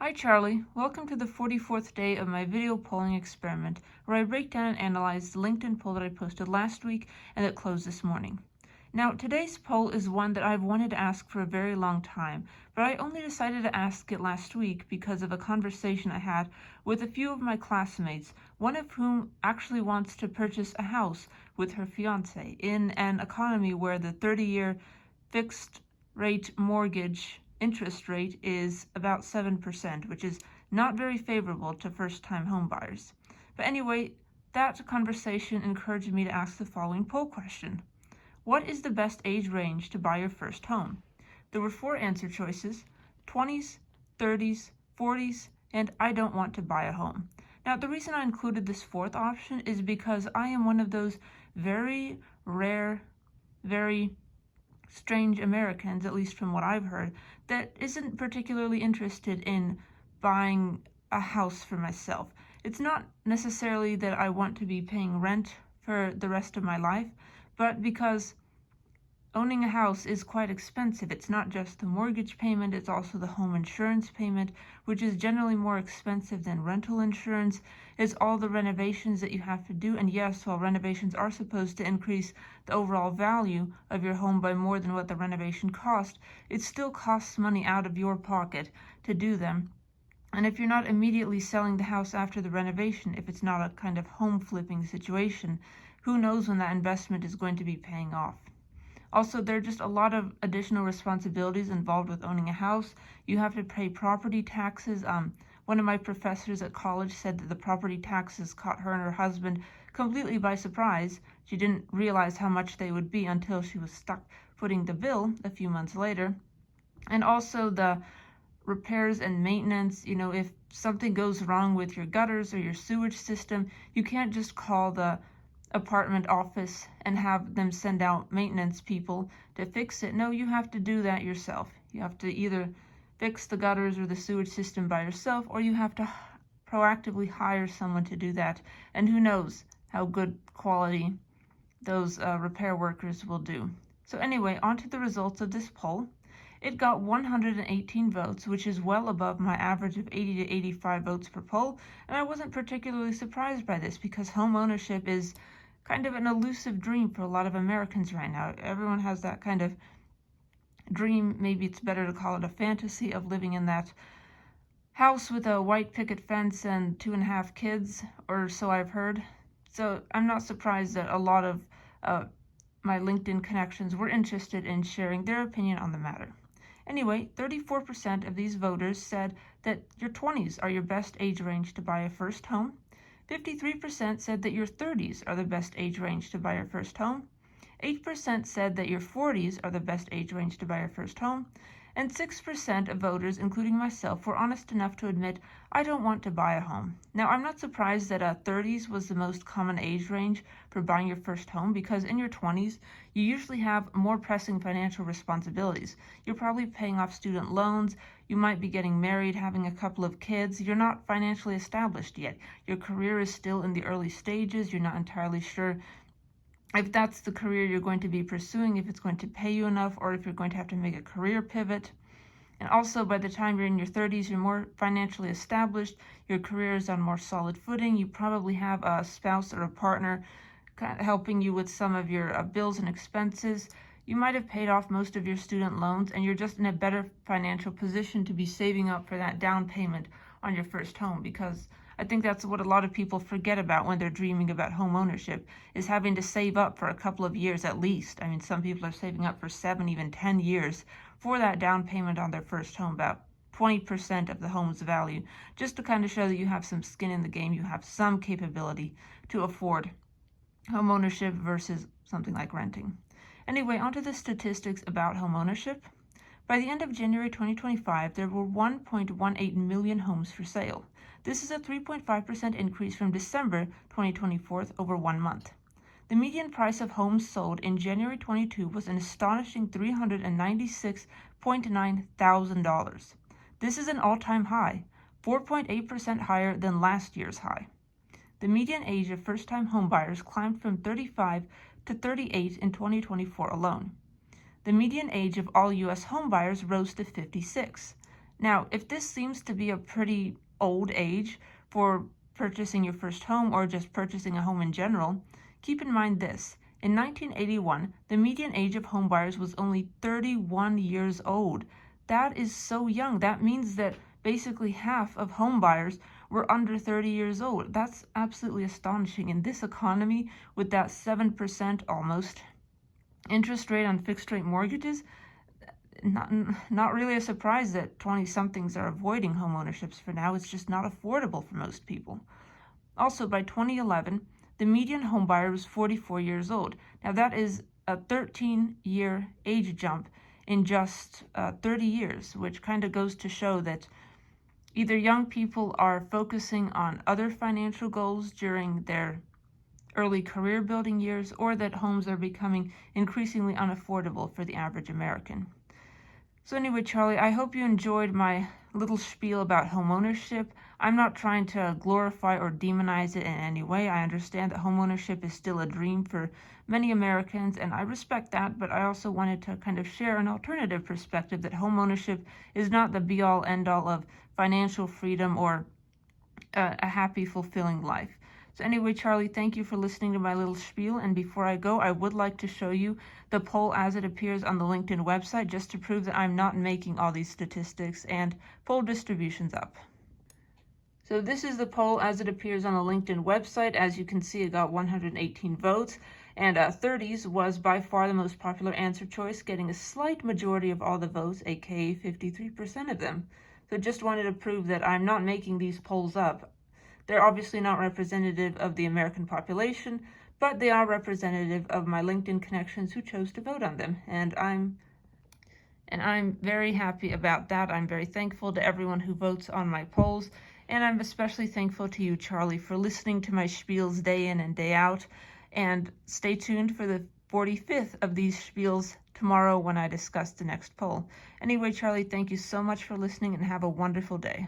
Hi Charlie, welcome to the 44th day of my video polling experiment where I break down and analyze the LinkedIn poll that I posted last week and that closed this morning. Now, today's poll is one that I've wanted to ask for a very long time, but I only decided to ask it last week because of a conversation I had with a few of my classmates, one of whom actually wants to purchase a house with her fiance in an economy where the 30-year fixed rate mortgage interest rate is about 7%, which is not very favorable to first-time homebuyers. But anyway, that conversation encouraged me to ask the following poll question. What is the best age range to buy your first home? There were 4 answer choices: 20s, 30s, 40s, and I don't want to buy a home. Now, the reason I included this 4th option is because I am one of those very rare, very strange Americans, at least from what I've heard, that isn't particularly interested in buying a house for myself. It's not necessarily that I want to be paying rent for the rest of my life, but because owning a house is quite expensive. It's not just the mortgage payment, it's also the home insurance payment, which is generally more expensive than rental insurance. It's all the renovations that you have to do. And yes, while renovations are supposed to increase the overall value of your home by more than what the renovation cost, it still costs money out of your pocket to do them. And if you're not immediately selling the house after the renovation, if it's not a kind of home flipping situation, who knows when that investment is going to be paying off. Also, there are just a lot of additional responsibilities involved with owning a house. You have to pay property taxes. One of my professors at college said that the property taxes caught her and her husband completely by surprise. She didn't realize how much they would be until she was stuck footing the bill a few months later. And also the repairs and maintenance. If something goes wrong with your gutters or your sewage system, you can't just call the apartment office and have them send out maintenance people to fix it. No, you have to do that yourself. You have to either fix the gutters or the sewage system by yourself, or you have to proactively hire someone to do that. And who knows how good quality those repair workers will do. So anyway, on to the results of this poll. It got 118 votes, which is well above my average of 80 to 85 votes per poll, and I wasn't particularly surprised by this because home ownership is kind of an elusive dream for a lot of Americans right now. Everyone has that kind of dream, maybe it's better to call it a fantasy, of living in that house with a white picket fence and 2.5 kids, or so I've heard. So I'm not surprised that a lot of my LinkedIn connections were interested in sharing their opinion on the matter. Anyway, 34% of these voters said that your 20s are your best age range to buy a first home. 53% said that your 30s are the best age range to buy your first home. 8% said that your 40s are the best age range to buy your first home. And 6% of voters, including myself, were honest enough to admit, I don't want to buy a home. Now, I'm not surprised that 30s was the most common age range for buying your first home, because in your 20s, you usually have more pressing financial responsibilities. You're probably paying off student loans, you might be getting married, having a couple of kids. You're not financially established yet. Your career is still in the early stages. You're not entirely sure if that's the career you're going to be pursuing, if it's going to pay you enough, or if you're going to have to make a career pivot. And also, by the time you're in your 30s, you're more financially established, your career is on more solid footing, you probably have a spouse or a partner kind of helping you with some of your bills and expenses. You might have paid off most of your student loans, and you're just in a better financial position to be saving up for that down payment on your first home, because I think that's what a lot of people forget about when they're dreaming about home ownership, is having to save up for a couple of years at least. I mean, some people are saving up for 7, even 10 years for that down payment on their first home, about 20% of the home's value, just to kind of show that you have some skin in the game, you have some capability to afford home ownership versus something like renting. Anyway, onto the statistics about home ownership. By the end of January 2025, there were 1.18 million homes for sale. This is a 3.5% increase from December 2024 over 1 month. The median price of homes sold in January 22 was an astonishing $396.9 thousand. This is an all-time high, 4.8% higher than last year's high. The median age of first-time homebuyers climbed from 35 to 38 in 2024 alone. The median age of all U.S. homebuyers rose to 56. Now, if this seems to be a pretty old age for purchasing your first home or just purchasing a home in general, keep in mind this. In 1981, the median age of home buyers was only 31 years old. That is so young. That means that basically half of home buyers were under 30 years old. That's absolutely astonishing. In this economy, with that 7% almost interest rate on fixed rate mortgages, not really a surprise that 20-somethings are avoiding home ownerships for now. It's just not affordable for most people. Also, by 2011, the median home buyer was 44 years old. Now, that is a 13-year age jump in just 30 years, which kind of goes to show that either young people are focusing on other financial goals during their early career building years, or that homes are becoming increasingly unaffordable for the average American. So anyway, Charlie, I hope you enjoyed my little spiel about homeownership. I'm not trying to glorify or demonize it in any way. I understand that homeownership is still a dream for many Americans, and I respect that, but I also wanted to kind of share an alternative perspective that homeownership is not the be-all, end-all of financial freedom or a happy, fulfilling life. So anyway, Charlie, thank you for listening to my little spiel. And before I go, I would like to show you the poll as it appears on the LinkedIn website, just to prove that I'm not making all these statistics and poll distributions up. So this is the poll as it appears on the LinkedIn website. As you can see, it got 118 votes, and 30s was by far the most popular answer choice, getting a slight majority of all the votes, aka 53% of them. So just wanted to prove that I'm not making these polls up. They're obviously not representative of the American population, but they are representative of my LinkedIn connections who chose to vote on them. And I'm very happy about that. I'm very thankful to everyone who votes on my polls. And I'm especially thankful to you, Charlie, for listening to my spiels day in and day out. And stay tuned for the 45th of these spiels tomorrow when I discuss the next poll. Anyway, Charlie, thank you so much for listening and have a wonderful day.